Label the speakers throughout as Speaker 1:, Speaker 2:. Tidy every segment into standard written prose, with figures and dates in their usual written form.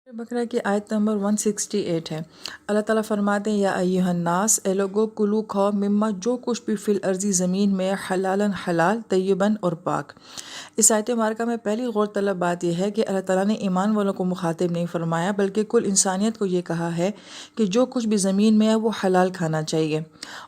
Speaker 1: बकरा की आयत नंबर 168 है। अल्लाह ताला फरमाते हैं या अय्युहन्नास, ए लोगो, कुलू खाओ मिम्मा जो कुछ भी फिल अर्जी ज़मीन में हलालन हलाल तय्यबन और पाक। इस आयत मुबारका में पहली गौर तलब बात यह है कि अल्लाह ताला ने ईमान वालों को मुखातिब नहीं फरमाया, बल्कि कुल इंसानियत को ये कहा है कि जो कुछ भी ज़मीन में है वो हलाल खाना चाहिए।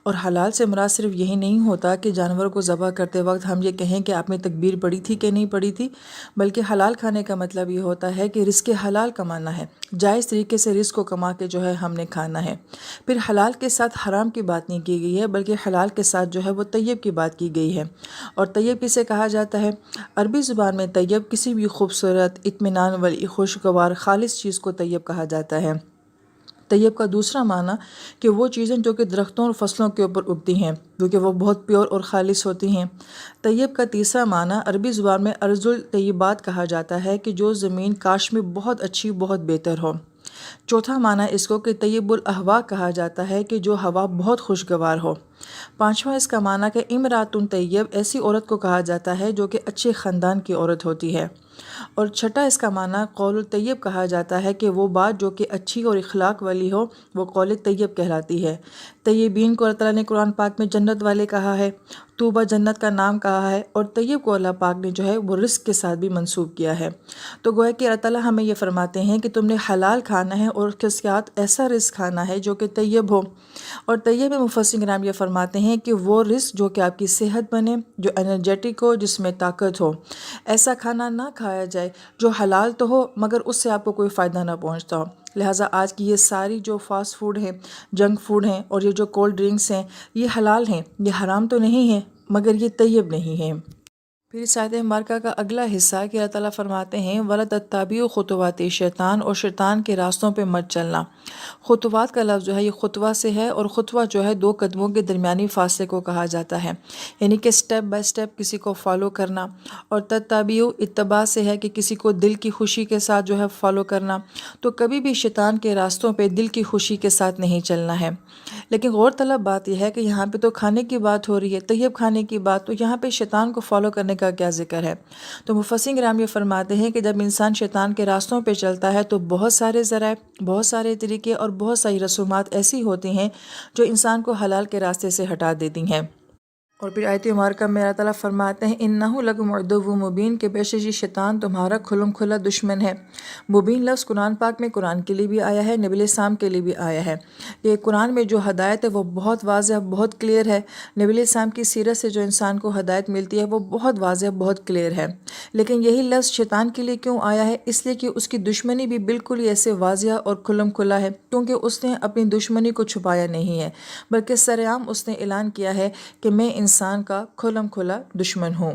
Speaker 1: और हलाल से मुराद सिर्फ यही नहीं होता कि जानवर को ज़बह करते वक्त हम ये कहें कि आपने तकबीर पढ़ी थी कि नहीं पढ़ी थी, बल्कि हलाल खाने का मतलब ये होता है कि रिज़्क़ हलाल कमाना है, जायज़ तरीके से रिज़्क़ को कमा के जो है हमने खाना है। फिर हलाल के साथ हराम की बात नहीं की गई है, बल्कि हलाल के साथ जो है वो तैयब की बात की गई है। और तैयब किसे कहा जाता है? अरबी ज़ुबान में तैयब किसी भी खूबसूरत, इत्मीनान वाली, खुशगवार, खालिस चीज़ को तैयब कहा जाता है। तैयब का दूसरा माना कि वो चीज़ें जो कि दरख्तों और फसलों के ऊपर उगती हैं, क्योंकि वो बहुत प्योर और खालिस होती हैं। तैयब का तीसरा माना अरबी ज़ुबान में अर्ज़ुल तय्यबात कहा जाता है कि जो ज़मीन काश में बहुत अच्छी, बहुत बेहतर हो। चौथा माना इसको कि तय्यबुल अहवा कहा जाता है कि जो हवा बहुत खुशगवार हो। पांचवा इसका माना कि इमरातुन तैयब ऐसी औरत को कहा जाता है जो कि अच्छे ख़ानदान की औरत होती है। और छठा इसका माना कौल तैयब कहा जाता है कि वो बात जो कि अच्छी और इखलाक वाली हो वो कौल तैयब कहलाती है। तैयबीन को अल्लाह ताला ने कुरान पाक में जन्नत वाले कहा है, तूबा जन्नत का नाम कहा है, और तैयब को अल्लाह पाक ने जो है वो रिस्क के साथ भी मंसूब किया है। तो गोया कि अल्लाह ताला हमें ये फरमाते हैं कि तुमने हलाल खाना है और उसके साथ ऐसा रिस्क खाना है जो कि तैयब हो। और तैयब में मुफस्सिरीन किराम ये फरमाते हैं कि वो रिस्क जो कि आपकी सेहत बने, जो एनर्जेटिक हो, जिसमें ताकत हो। ऐसा खाना ना खाया जाए जो हलाल तो हो मगर उससे आपको कोई फ़ायदा ना पहुंचता हो। लिहाजा आज की ये सारी जो फास्ट फूड हैं, जंक फूड हैं, और ये जो कोल्ड ड्रिंक्स हैं, ये हलाल हैं, ये हराम तो नहीं है, मगर ये तैयब नहीं है। फिर इस आयत मुबारका का अगला हिस्सा कि अल्लाह ताला फरमाते हैं वला तत्ताबिउ खुतवात शैतान, और शैतान के रास्तों पे मत चलना। खुतवात का लफ्ज़ जो है ये खुतवा से है, और खुतवा जो है दो कदमों के दरमियानी फासले को कहा जाता है, यानी कि स्टेप बाय स्टेप किसी को फॉलो करना। और तत्ताबिउ इत्तबा से है कि किसी को दिल की खुशी के साथ जो है फॉलो करना। तो कभी भी शैतान के रास्तों पे दिल की खुशी के साथ नहीं चलना है। लेकिन गौर तलब बात यह है कि यहाँ पे तो खाने की बात हो रही है, तैयब खाने की बात, तो यहाँ पे शैतान को फॉलो करने का क्या जिक्र है? तो मुफस्सिरीन किराम ये फरमाते हैं कि जब इंसान शैतान के रास्तों पे चलता है तो बहुत सारे ज़राए, बहुत सारे तरीके और बहुत सारी रसूमात ऐसी होती हैं जो इंसान को हलाल के रास्ते से हटा देती हैं। और फिर आयत मुबारका में अल्लाह ताला फरमाते हैं इन्नहु लकुम अदुव्वुम मुबीन, के बेशक ये शैतान तुम्हारा खुलम खुला दुश्मन है। मुबीन लफ्ज़ कुरान पाक में कुरान के लिए भी आया है, नबी इस्लाम के लिए भी आया है। ये कुरान में जो हदायत है वो बहुत वाज़ह, बहुत क्लियर है। नबी इस्लाम की सीरत से जो इंसान को हदायत मिलती है वो बहुत वाज़ह, बहुत क्लियर है। लेकिन यही लफ्ज़ शैतान के लिए क्यों आया है? इसलिए कि उसकी दुश्मनी भी बिल्कुल ही ऐसे वाज़ह और खुलम खुला है, क्योंकि उसने अपनी दुश्मनी को छुपाया नहीं है, बल्कि सरेआम उसने ऐलान किया है कि मैं इंसान का खुलम खुला दुश्मन हूँ।